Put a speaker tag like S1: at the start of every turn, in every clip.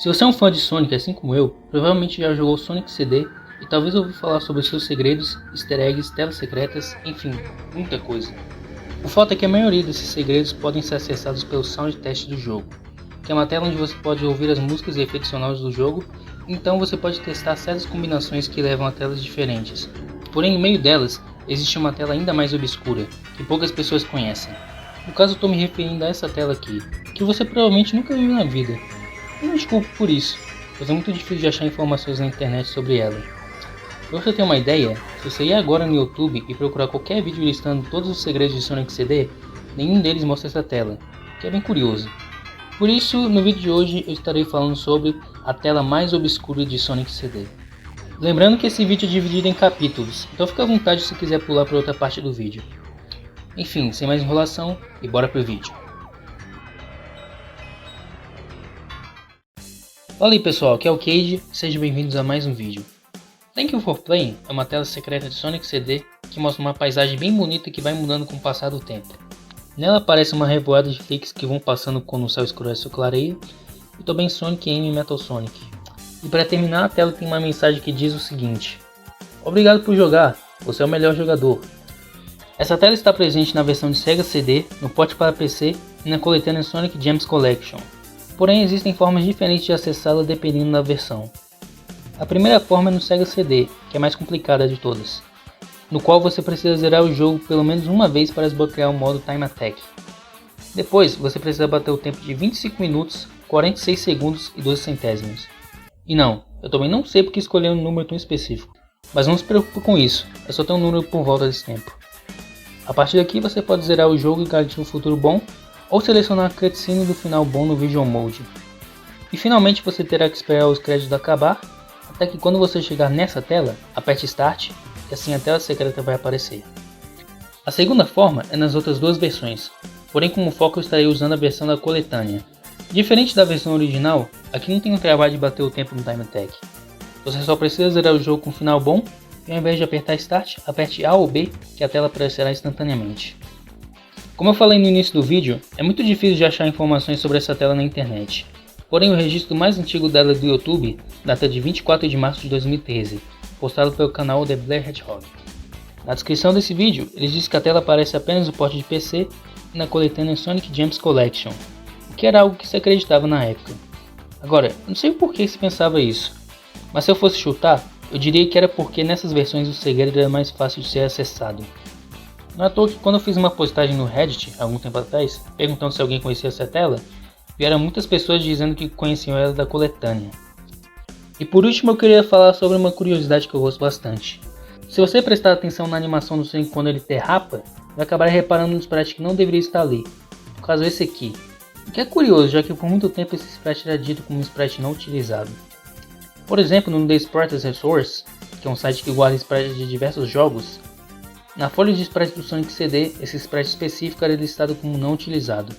S1: Se você é um fã de Sonic assim como eu, provavelmente já jogou Sonic CD e talvez ouviu falar sobre seus segredos, easter eggs, telas secretas, enfim, muita coisa. O fato é que a maioria desses segredos podem ser acessados pelo Sound Test do jogo, que é uma tela onde você pode ouvir as músicas e efeitos sonoros do jogo, então você pode testar certas combinações que levam a telas diferentes. Porém, no meio delas, existe uma tela ainda mais obscura, que poucas pessoas conhecem. No caso, estou me referindo a essa tela aqui, que você provavelmente nunca viu na vida. Eu não te culpo por isso, pois é muito difícil de achar informações na internet sobre ela. Pra você ter uma ideia, se você ir agora no YouTube e procurar qualquer vídeo listando todos os segredos de Sonic CD, nenhum deles mostra essa tela, que é bem curioso. Por isso, no vídeo de hoje eu estarei falando sobre a tela mais obscura de Sonic CD. Lembrando que esse vídeo é dividido em capítulos, então fica à vontade se quiser pular para outra parte do vídeo. Enfim, sem mais enrolação, e bora pro vídeo. Fala aí pessoal, aqui é o Cage, sejam bem-vindos a mais um vídeo. Thank You For Playing é uma tela secreta de Sonic CD que mostra uma paisagem bem bonita que vai mudando com o passar do tempo. Nela aparece uma revoada de flicks que vão passando quando o céu escurece ou clareia, e também Sonic M e Metal Sonic. E para terminar, a tela tem uma mensagem que diz o seguinte: obrigado por jogar, você é o melhor jogador. Essa tela está presente na versão de Sega CD, no port para PC e na coletânea Sonic Gems Collection. Porém, existem formas diferentes de acessá-la dependendo da versão. A primeira forma é no Sega CD, que é a mais complicada de todas, no qual você precisa zerar o jogo pelo menos uma vez para desbloquear o modo Time Attack. Depois, você precisa bater o tempo de 25 minutos, 46 segundos e 12 centésimos. E não, eu também não sei porque escolher um número tão específico, mas não se preocupe com isso, é só ter um número por volta desse tempo. A partir daqui você pode zerar o jogo e garantir um futuro bom, ou selecionar a cutscene do final bom no Visual Mode. E finalmente você terá que esperar os créditos acabar, até que quando você chegar nessa tela, aperte Start, e assim a tela secreta vai aparecer. A segunda forma é nas outras duas versões, porém como foco eu estarei usando a versão da coletânea. Diferente da versão original, aqui não tem o trabalho de bater o tempo no Time Attack. Você só precisa zerar o jogo com um final bom, e ao invés de apertar Start, aperte A ou B, que a tela aparecerá instantaneamente. Como eu falei no início do vídeo, é muito difícil de achar informações sobre essa tela na internet. Porém, o registro mais antigo dela do YouTube data de 24 de março de 2013, postado pelo canal The Blair Hedgehog. Na descrição desse vídeo, eles dizem que a tela aparece apenas no porte de PC e na coletânea Sonic Gems Collection, o que era algo que se acreditava na época. Agora, eu não sei por que se pensava isso, mas se eu fosse chutar, eu diria que era porque nessas versões o segredo era mais fácil de ser acessado. Não é à toa que quando eu fiz uma postagem no Reddit, há algum tempo atrás, perguntando se alguém conhecia essa tela, vieram muitas pessoas dizendo que conheciam ela da coletânea. E por último eu queria falar sobre uma curiosidade que eu gosto bastante. Se você prestar atenção na animação do Sonic quando ele derrapa, vai acabar reparando no sprite que não deveria estar ali, no caso esse aqui. O que é curioso, já que por muito tempo esse sprite era dito como um sprite não utilizado. Por exemplo, no The Sprites Resource, que é um site que guarda sprites de diversos jogos, na folha de sprites do Sonic CD, esse sprite específico era listado como não utilizado.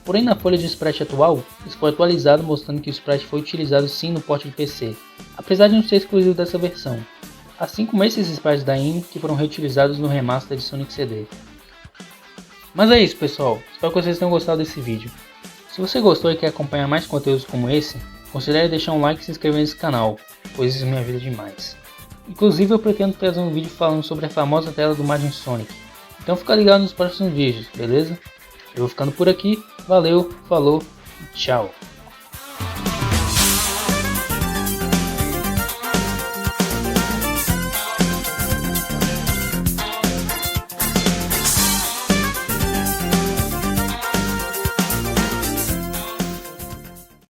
S1: Porém, na folha de sprite atual, isso foi atualizado mostrando que o sprite foi utilizado sim no porte de PC, apesar de não ser exclusivo dessa versão, assim como esses sprites da INI que foram reutilizados no remaster de Sonic CD. Mas é isso pessoal, espero que vocês tenham gostado desse vídeo. Se você gostou e quer acompanhar mais conteúdos como esse, considere deixar um like e se inscrever nesse canal, pois isso me ajuda demais. Inclusive eu pretendo trazer um vídeo falando sobre a famosa tela do Majin Sonic, então fica ligado nos próximos vídeos, beleza? Eu vou ficando por aqui, valeu, falou e tchau!